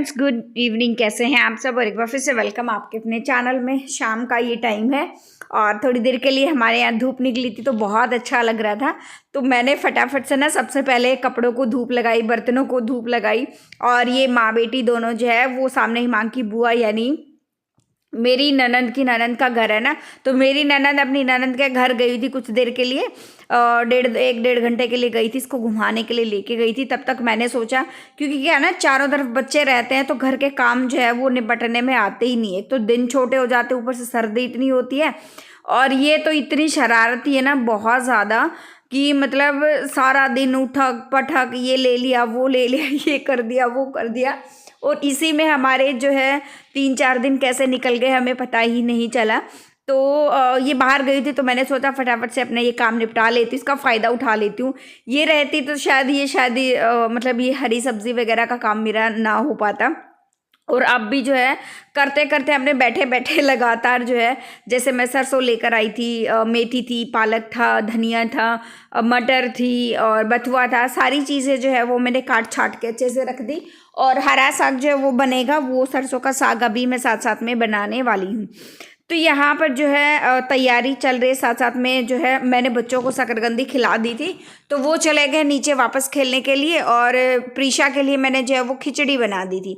Friends, good evening. कैसे हैं आप सब? और एक बार फिर से वेलकम आपके अपने चैनल में। शाम का ये टाइम है और थोड़ी देर के लिए हमारे यहाँ धूप निकली थी तो बहुत अच्छा लग रहा था। तो मैंने फटाफट से ना सबसे पहले कपड़ों को धूप लगाई, बर्तनों को धूप लगाई। और ये माँ बेटी दोनों जो है वो सामने हिमांक की बुआ यानी मेरी ननंद की ननंद का घर है ना, तो मेरी ननंद अपनी ननंद के घर गई थी कुछ देर के लिए। एक डेढ़ घंटे के लिए गई थी, इसको घुमाने के लिए लेके गई थी। तब तक मैंने सोचा, क्योंकि क्या है ना, चारों तरफ बच्चे रहते हैं तो घर के काम जो है वो निपटने में आते ही नहीं है। तो दिन छोटे हो जाते, ऊपर से सर्दी इतनी होती है और ये तो इतनी शरारती है ना, बहुत ज़्यादा, कि मतलब सारा दिन उठक पटक, ये ले लिया वो ले लिया, ये कर दिया वो कर दिया। और इसी में हमारे जो है 3-4 दिन कैसे निकल गए हमें पता ही नहीं चला। तो ये बाहर गई थी तो मैंने सोचा फटाफट से अपने ये काम निपटा लेती हूँ, इसका फ़ायदा उठा लेती हूँ। ये रहती तो शायद मतलब ये हरी सब्ज़ी वगैरह का काम मेरा ना हो पाता। और अब भी जो है करते करते हमने बैठे बैठे लगातार जो है, जैसे मैं सरसों लेकर आई थी, मेथी थी, पालक था, धनिया था, मटर थी और बथुआ था, सारी चीज़ें जो है वो मैंने काट छाट के अच्छे से रख दी। और हरा साग जो है वो बनेगा, वो सरसों का साग अभी मैं साथ साथ में बनाने वाली हूँ। तो यहाँ पर जो है तैयारी चल रही है। साथ साथ में जो है मैंने बच्चों को शकरकंदी खिला दी थी तो वो चले गए नीचे वापस खेलने के लिए। और प्रीशा के लिए मैंने जो है वो खिचड़ी बना दी थी,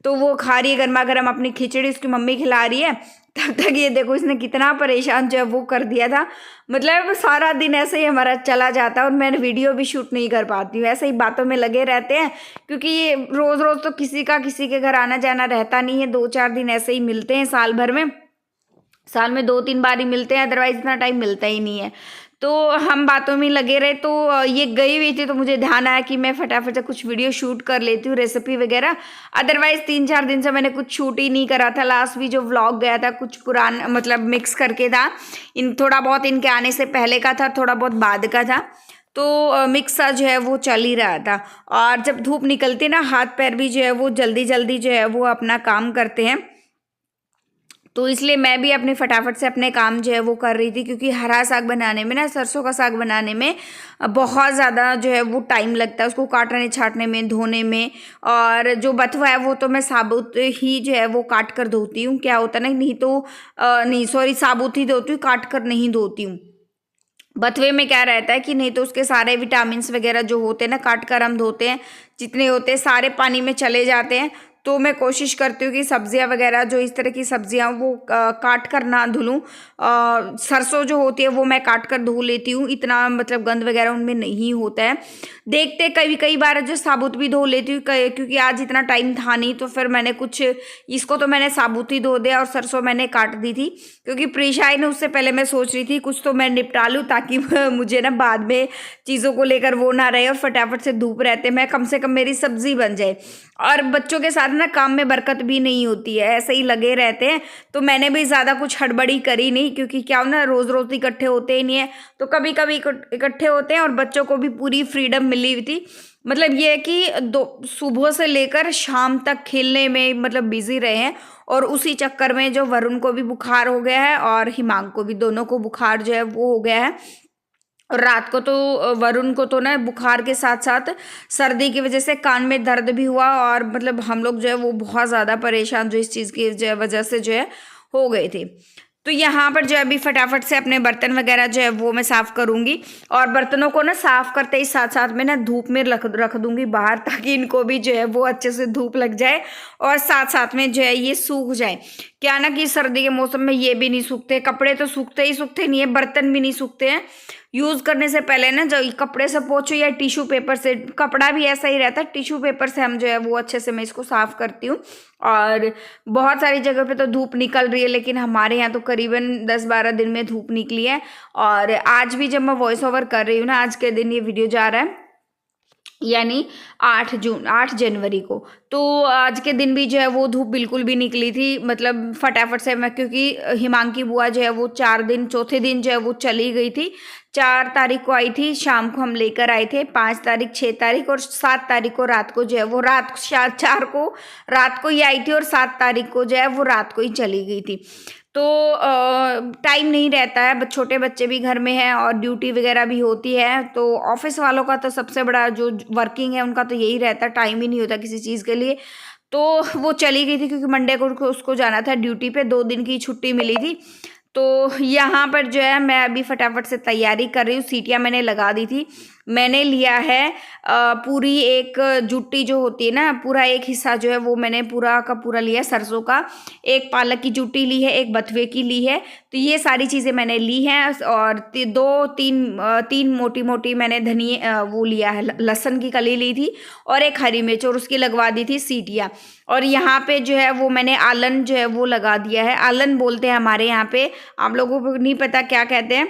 तो वो खा रही है गर्मा गर्म अपनी खिचड़ी, उसकी मम्मी खिला रही है। तब तक ये देखो इसने कितना परेशान जो है वो कर दिया था। मतलब सारा दिन ऐसे ही हमारा चला जाता है और मैं वीडियो भी शूट नहीं कर पाती हूँ, ऐसे ही बातों में लगे रहते हैं। क्योंकि ये रोज़ रोज़ तो किसी के घर आना जाना रहता नहीं है, 2-4 दिन ऐसे ही मिलते हैं साल भर में। साल में 2-3 बार ही मिलते हैं, अदरवाइज इतना टाइम मिलता ही नहीं है। तो हम बातों में लगे रहे। तो ये गई हुई थी तो मुझे ध्यान आया कि मैं फटाफट से कुछ वीडियो शूट कर लेती हूँ, रेसिपी वगैरह। अदरवाइज 3-4 दिन से मैंने कुछ शूट ही नहीं करा था। लास्ट भी जो व्लॉग गया था कुछ पुराना मतलब मिक्स करके था, थोड़ा बहुत इनके आने से पहले का था, थोड़ा बहुत बाद का था। तो मिक्स सा जो है वो चल ही रहा था। और जब धूप निकलती ना, हाथ पैर भी जो है वो जल्दी जल्दी जो है वो अपना काम करते हैं। तो इसलिए मैं भी अपने फटाफट से अपने काम जो है वो कर रही थी। क्योंकि हरा साग बनाने में ना, सरसों का साग बनाने में बहुत ज़्यादा जो है वो टाइम लगता है, उसको काटने छाटने में, धोने में। और जो बथुआ है वो तो मैं साबुत ही जो है वो काट कर धोती हूँ। क्या होता है ना, नहीं तो नहीं सॉरी, साबुत ही धोती हूँ, काट कर नहीं धोती हूँ। बथुए में क्या रहता है कि नहीं तो उसके सारे विटामिन्स वगैरह जो होते हैं ना, काट कर हम धोते हैं, जितने होते हैं सारे पानी में चले जाते हैं। तो मैं कोशिश करती हूँ कि सब्जियां वगैरह जो इस तरह की सब्जियां वो काट कर ना धुलूँ। सरसों जो होती है वो मैं काट कर धो लेती हूँ, इतना मतलब गंद वगैरह उनमें नहीं होता है। देखते कई बार जो साबुत भी धो लेती हूँ, क्योंकि आज इतना टाइम था नहीं तो फिर मैंने कुछ, इसको तो मैंने साबुत ही धो दिया और सरसों मैंने काट दी थी। क्योंकि प्रीशा आई ने, उससे पहले मैं सोच रही थी कुछ तो मैं निपटा लूँ, ताकि मुझे ना बाद में चीज़ों को लेकर वो ना रहे और फटाफट से धूप रहते मैं कम से कम मेरी सब्जी बन जाए। और बच्चों के साथ ना काम में बरकत भी नहीं होती है, ऐसे ही लगे रहते हैं। तो मैंने भी ज़्यादा कुछ हड़बड़ी करी नहीं, क्योंकि क्या हो ना, रोज़ रोज़ इकट्ठे होते ही नहीं है, तो कभी कभी इकट्ठे होते हैं। और बच्चों को भी पूरी फ्रीडम मिली हुई थी। मतलब ये है कि सुबह से लेकर शाम तक खेलने में मतलब बिजी रहे हैं। और उसी चक्कर में जो वरुण को भी बुखार हो गया है और हिमांक को भी, दोनों को बुखार जो है वो हो गया है। और रात को तो वरुण को तो ना बुखार के साथ साथ सर्दी की वजह से कान में दर्द भी हुआ। और मतलब हम लोग जो है वो बहुत ज़्यादा परेशान जो इस चीज़ की वजह से जो है हो गए थे। तो यहाँ पर जो है अभी फटाफट से अपने बर्तन वगैरह जो है वो मैं साफ़ करूँगी। और बर्तनों को ना साफ़ करते ही साथ साथ में ना धूप में रख दूँगी बाहर, ताकि इनको भी जो है वो अच्छे से धूप लग जाए और साथ साथ में जो है ये सूख जाए। क्या ना कि सर्दी के मौसम में ये भी नहीं सूखते, कपड़े तो सूखते ही सूखते नहीं है, बर्तन भी नहीं सूखते हैं। यूज़ करने से पहले ना जो कपड़े से पोंछो या टिश्यू पेपर से, कपड़ा भी ऐसा ही रहता है, टिश्यू पेपर से हम जो है वो अच्छे से मैं इसको साफ़ करती हूँ। और बहुत सारी जगह पे तो धूप निकल रही है, लेकिन हमारे यहाँ तो करीबन 10-12 दिन में धूप निकली है। और आज भी जब मैं वॉइस ओवर कर रही हूँ ना, आज के दिन ये वीडियो जा रहा है यानी 8 जनवरी को, तो आज के दिन भी जो है वो धूप बिल्कुल भी निकली थी। मतलब फटाफट से मैं, क्योंकि हिमांक की बुआ जो है वो 4 दिन, चौथे दिन जो है वो चली गई थी। 4 तारीख को आई थी, शाम को हम लेकर आए थे, 5 तारीख, 6 तारीख और 7 तारीख को रात को जो है वो, रात 4 को रात को ही आई थी और 7 तारीख को जो है वो रात को ही चली गई थी। तो टाइम नहीं रहता है, छोटे बच्चे भी घर में हैं और ड्यूटी वगैरह भी होती है। तो ऑफिस वालों का तो सबसे बड़ा जो वर्किंग है उनका तो यही रहता है, टाइम ही नहीं होता किसी चीज़ के लिए। तो वो चली गई थी क्योंकि मंडे को उसको जाना था ड्यूटी पे, 2 दिन की छुट्टी मिली थी। तो यहाँ पर जो है मैं अभी फटाफट से तैयारी कर रही हूँ। सीटियाँ मैंने लगा दी थी। मैंने लिया है पूरी एक जुट्टी जो होती है ना, पूरा एक हिस्सा जो है वो मैंने पूरा का पूरा लिया सरसों का। एक पालक की जुट्टी ली है, एक बथुए की ली है। तो ये सारी चीज़ें मैंने ली हैं। और 3 मोटी मोटी मैंने धनिया वो लिया है, लहसुन की कली ली थी और एक हरी मिर्च, और उसकी लगवा दी थी सीटियाँ। और यहाँ पे जो है वो मैंने आलन जो है वो लगा दिया है। आलन बोलते हैं हमारे यहाँ पे, आप लोगों को नहीं पता क्या कहते हैं।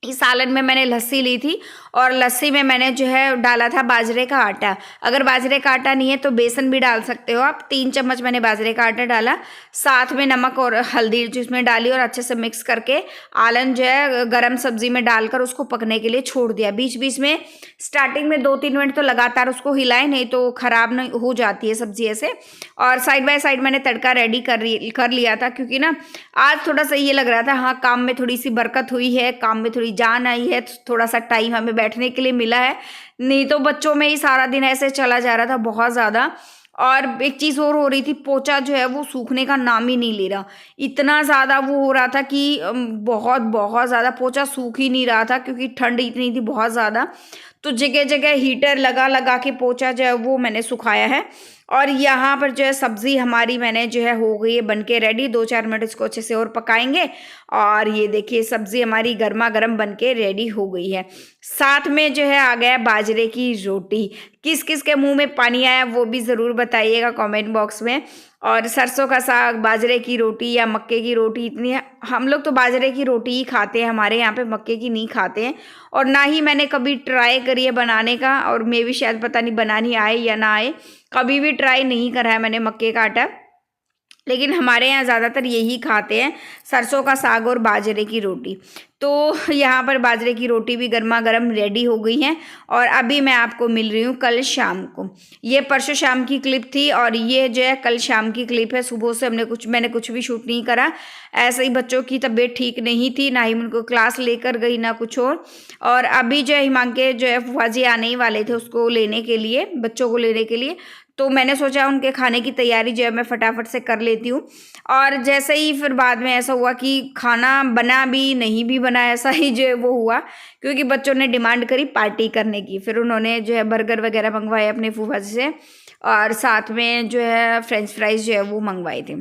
इस सालन में मैंने लस्सी ली थी और लस्सी में मैंने जो है डाला था बाजरे का आटा। अगर बाजरे का आटा नहीं है तो बेसन भी डाल सकते हो आप। 3 चम्मच मैंने बाजरे का आटा डाला, साथ में नमक और हल्दी जिसमें डाली, और अच्छे से मिक्स करके आलन जो है गरम सब्जी में डालकर उसको पकने के लिए छोड़ दिया। बीच बीच में स्टार्टिंग में 2-3 मिनट तो लगातार उसको हिलाए, नहीं तो ख़राब नहीं हो जाती है सब्जी ऐसे। और साइड बाय साइड मैंने तड़का रेडी कर लिया था, क्योंकि ना आज थोड़ा सा ये लग रहा था हाँ काम में थोड़ी सी बरकत हुई है, काम में थोड़ी जान आई है, थोड़ा सा टाइम हमें बैठने के लिए मिला है। नहीं तो बच्चों में ही सारा दिन ऐसे चला जा रहा था बहुत ज़्यादा। और एक चीज़ और हो रही थी, पोचा जो है वो सूखने का नाम ही नहीं ले रहा। इतना ज़्यादा वो हो रहा था कि बहुत बहुत ज़्यादा पोचा सूख ही नहीं रहा था, क्योंकि ठंड इतनी थी बहुत ज़्यादा। तो जगह जगह हीटर लगा लगा के पोचा जो है वो मैंने सुखाया है। और यहाँ पर जो है सब्ज़ी हमारी मैंने जो है हो गई है बन के रेडी। 2-4 मिनट इसको अच्छे से और पकाएंगे। और ये देखिए सब्ज़ी हमारी गर्मा गर्म बन के रेडी हो गई है। साथ में जो है आ गया बाजरे की रोटी। किस किस के मुंह में पानी आया वो भी ज़रूर बताइएगा कमेंट बॉक्स में। और सरसों का साग, बाजरे की रोटी या मक्के की रोटी, इतनी हम लोग तो बाजरे की रोटी ही खाते हैं, हमारे यहाँ पे मक्के की नहीं खाते हैं। और ना ही मैंने कभी ट्राई करी है बनाने का, और मैं भी शायद पता नहीं बनानी आए या ना आए, कभी भी ट्राई नहीं करा है मैंने मक्के का आटा। लेकिन हमारे यहाँ ज़्यादातर यही खाते हैं, सरसों का साग और बाजरे की रोटी। तो यहाँ पर बाजरे की रोटी भी गर्मा गर्म रेडी हो गई हैं। और अभी मैं आपको मिल रही हूँ कल शाम को। ये परसों शाम की क्लिप थी और ये जो है कल शाम की क्लिप है। सुबह से मैंने कुछ भी शूट नहीं करा, ऐसे ही बच्चों की तबीयत ठीक नहीं थी, ना ही उनको क्लास लेकर गई ना कुछ और अभी जो है हिमांक के जो है फूफा जी आने ही वाले थे उसको लेने के लिए, बच्चों को लेने के लिए। तो मैंने सोचा उनके खाने की तैयारी जो है मैं फटाफट से कर लेती हूँ। और जैसे ही फिर बाद में ऐसा हुआ कि खाना बना भी नहीं भी बना, ऐसा ही जो है वो हुआ, क्योंकि बच्चों ने डिमांड करी पार्टी करने की। फिर उन्होंने जो है बर्गर वगैरह मंगवाए अपने फूफा जी से, और साथ में जो है फ्रेंच फ्राइज जो है वो मंगवाए थे।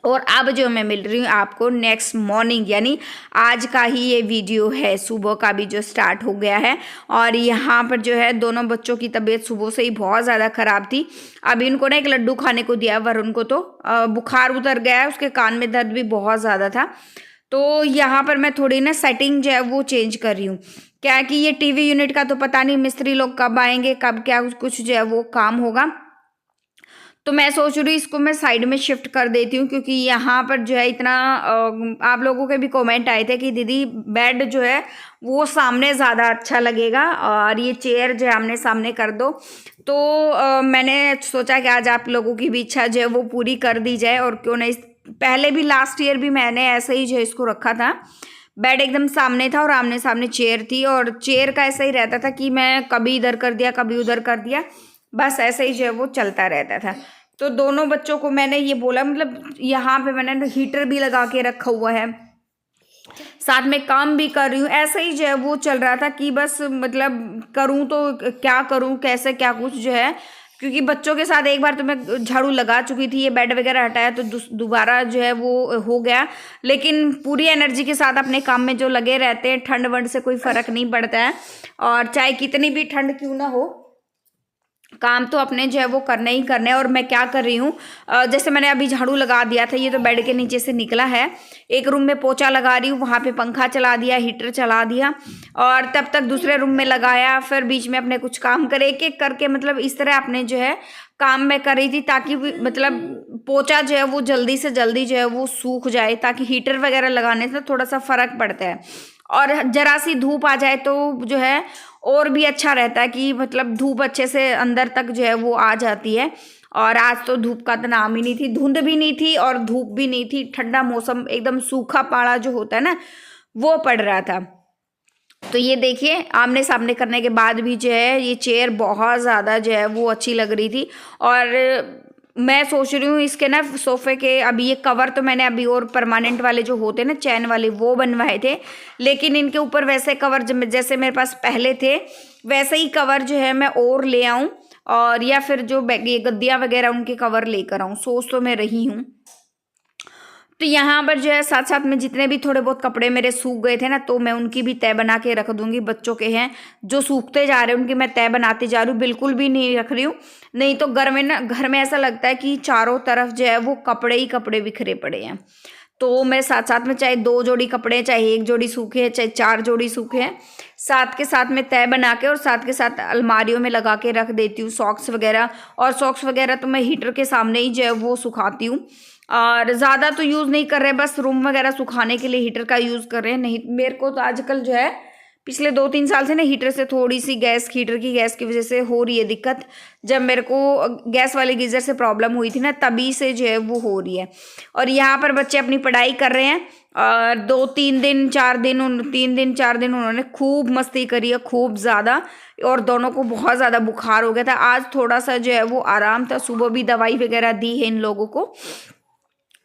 और अब जो मैं मिल रही हूँ आपको नेक्स्ट मॉर्निंग, यानी आज का ही ये वीडियो है, सुबह का भी जो स्टार्ट हो गया है। और यहाँ पर जो है दोनों बच्चों की तबीयत सुबह से ही बहुत ज़्यादा ख़राब थी। अभी इनको ना एक लड्डू खाने को दिया, वरुण को तो बुखार उतर गया है, उसके कान में दर्द भी बहुत ज़्यादा था। तो यहाँ पर मैं थोड़ी ना सेटिंग जो है वो चेंज कर रही हूँ, क्या कि ये टीवी यूनिट का तो पता नहीं मिस्त्री लोग कब आएंगे, कब क्या कुछ जो है वो काम होगा। तो मैं सोच रही हूँ इसको मैं साइड में शिफ्ट कर देती हूँ, क्योंकि यहाँ पर जो है इतना आप लोगों के भी कमेंट आए थे कि दीदी बेड जो है वो सामने ज़्यादा अच्छा लगेगा और ये चेयर जो है आमने सामने कर दो। तो मैंने सोचा कि आज आप लोगों की भी इच्छा जो है वो पूरी कर दी जाए। और क्यों नहीं, पहले भी लास्ट ईयर भी मैंने ऐसे ही जो है इसको रखा था, बेड एकदम सामने था और आमने सामने चेयर थी। और चेयर का ऐसा ही रहता था कि मैं कभी इधर कर दिया कभी उधर कर दिया, बस ऐसे ही जो है वो चलता रहता था। तो दोनों बच्चों को मैंने ये बोला, मतलब यहाँ पे मैंने हीटर भी लगा के रखा हुआ है, साथ में काम भी कर रही हूँ, ऐसे ही जो है वो चल रहा था कि बस मतलब करूँ तो क्या करूँ, कैसे क्या कुछ जो है। क्योंकि बच्चों के साथ एक बार तो मैं झाड़ू लगा चुकी थी, ये बेड वगैरह हटाया तो दोबारा जो है वो हो गया। लेकिन पूरी एनर्जी के साथ अपने काम में जो लगे रहते हैं, ठंड वंड से कोई फ़र्क नहीं पड़ता है। और चाहे कितनी भी ठंड क्यों ना हो, काम तो अपने जो है वो करने ही करने। और मैं क्या कर रही हूँ, जैसे मैंने अभी झाड़ू लगा दिया था, ये तो बेड के नीचे से निकला है, एक रूम में पोछा लगा रही हूँ, वहाँ पे पंखा चला दिया, हीटर चला दिया, और तब तक दूसरे रूम में लगाया, फिर बीच में अपने कुछ काम करे, एक एक करके मतलब इस तरह अपने जो है काम मैं कर रही थी, ताकि मतलब पोछा जो है वो जल्दी से जल्दी जो है वो सूख जाए, ताकि हीटर वगैरह लगाने से थोड़ा सा फ़र्क पड़ता है। और ज़रा सी धूप आ जाए तो जो है और भी अच्छा रहता है कि मतलब धूप अच्छे से अंदर तक जो है वो आ जाती है। और आज तो धूप का तो नाम ही नहीं थी, धुंध भी नहीं थी और धूप भी नहीं थी, ठंडा मौसम, एकदम सूखा पाड़ा जो होता है ना वो पड़ रहा था। तो ये देखिए आमने सामने करने के बाद भी जो है ये चेयर बहुत ज़्यादा जो है वो अच्छी लग रही थी। और मैं सोच रही हूँ इसके ना सोफ़े के, अभी ये कवर तो मैंने अभी और परमानेंट वाले जो होते हैं ना चैन वाले वो बनवाए थे, लेकिन इनके ऊपर वैसे कवर जैसे मेरे पास पहले थे वैसे ही कवर जो है मैं और ले आऊँ, और या फिर जो ये गद्दियाँ वगैरह उनके कवर लेकर आऊँ, सोच तो मैं रही हूँ। तो यहाँ पर जो है साथ साथ में जितने भी थोड़े बहुत कपड़े मेरे सूख गए थे ना, तो मैं उनकी भी तह बना के रख दूंगी। बच्चों के हैं जो सूखते जा रहे हैं उनकी मैं तह बनाते जा रही हूँ, बिल्कुल भी नहीं रख रही हूँ। नहीं तो घर में ऐसा लगता है कि चारों तरफ जो है वो कपड़े ही कपड़े बिखरे पड़े हैं। तो मैं साथ साथ में चाहे 2 जोड़ी कपड़े, चाहे 1 जोड़ी सूखे हैं, चाहे 4 जोड़ी सूखे हैं, साथ के साथ में तह बना के और साथ के साथ अलमारियों में लगा के रख देती हूँ सॉक्स वगैरह। और सॉक्स वगैरह तो मैं हीटर के सामने ही जो है वो सुखाती हूँ, और ज़्यादा तो यूज़ नहीं कर रहे, बस रूम वगैरह सुखाने के लिए हीटर का यूज़ कर रहे हैं। नहीं, मेरे को तो आजकल जो है पिछले 2-3 साल से ना हीटर से थोड़ी सी हीटर की गैस की वजह से हो रही है दिक्कत। जब मेरे को गैस वाले गीज़र से प्रॉब्लम हुई थी ना, तभी से जो है वो हो रही है। और यहाँ पर बच्चे अपनी पढ़ाई कर रहे हैं, और 3 दिन 4 दिन उन्होंने खूब मस्ती करी है, खूब ज़्यादा, और दोनों को बहुत ज़्यादा बुखार हो गया था। आज थोड़ा सा जो है वो आराम था, सुबह भी दवाई वगैरह दी है इन लोगों को।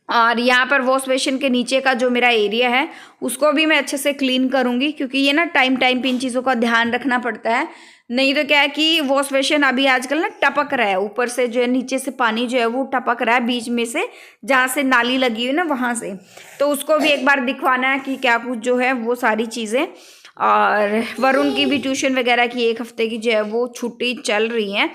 और यहाँ पर वॉश बेसिन के नीचे का जो मेरा एरिया है उसको भी मैं अच्छे से क्लीन करूँगी, क्योंकि ये ना टाइम पे इन चीज़ों का ध्यान रखना पड़ता है। नहीं तो क्या है कि वॉश बेसिन अभी आजकल ना टपक रहा है, ऊपर से जो है नीचे से पानी जो है वो टपक रहा है, बीच में से जहाँ से नाली लगी हुई ना वहाँ से। तो उसको भी एक बार दिखवाना है कि क्या कुछ जो है वो सारी चीज़ें। और वरुण की भी ट्यूशन वगैरह की 1 हफ्ते की जो है वो छुट्टी चल रही है।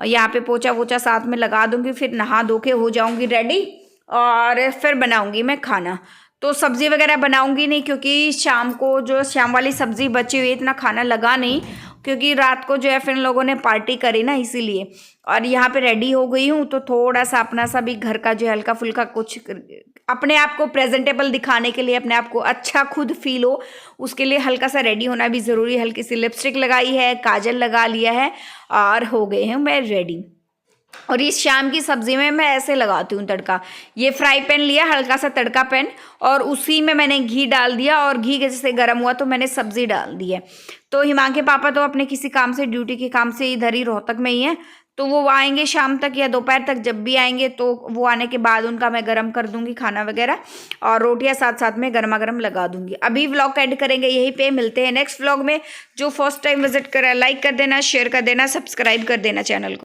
यहाँ पे पोछा वोछा साथ में लगा दूँगी, फिर नहा धो के हो जाऊँगी रेडी, और फिर बनाऊंगी मैं खाना। तो सब्ज़ी वगैरह बनाऊंगी नहीं, क्योंकि शाम को जो शाम वाली सब्ज़ी बची हुई, इतना खाना लगा नहीं, क्योंकि रात को जो है फिर लोगों ने पार्टी करी ना, इसीलिए। और यहाँ पे रेडी हो गई हूँ, तो थोड़ा सा अपना सा भी घर का जो हल्का फुल्का कुछ अपने आप को प्रेजेंटेबल दिखाने के लिए, अपने आप को अच्छा खुद फील हो, उसके लिए हल्का सा रेडी होना भी ज़रूरी है। हल्की सी लिपस्टिक लगाई है, काजल लगा लिया है, और हो गए हैं मैं रेडी। और इस शाम की सब्ज़ी में मैं ऐसे लगाती हूँ तड़का। ये फ्राई पैन लिया, हल्का सा तड़का पैन, और उसी में मैंने घी डाल दिया, और घी जैसे गर्म हुआ तो मैंने सब्ज़ी डाल दी है। तो हिमांशु के पापा तो अपने किसी काम से, ड्यूटी के काम से इधर ही रोहतक में ही है, तो वो आएंगे शाम तक या दोपहर तक, जब भी आएंगे तो वो आने के बाद उनका मैं गर्म कर दूंगी खाना वगैरह, और रोटियां साथ साथ में गर्मा गर्म लगा दूंगी। अभी व्लॉग एंड करेंगे यहीं पे, मिलते हैं नेक्स्ट व्लॉग में। जो फर्स्ट टाइम विजिट करा लाइक कर देना, शेयर कर देना, सब्सक्राइब कर देना चैनल को।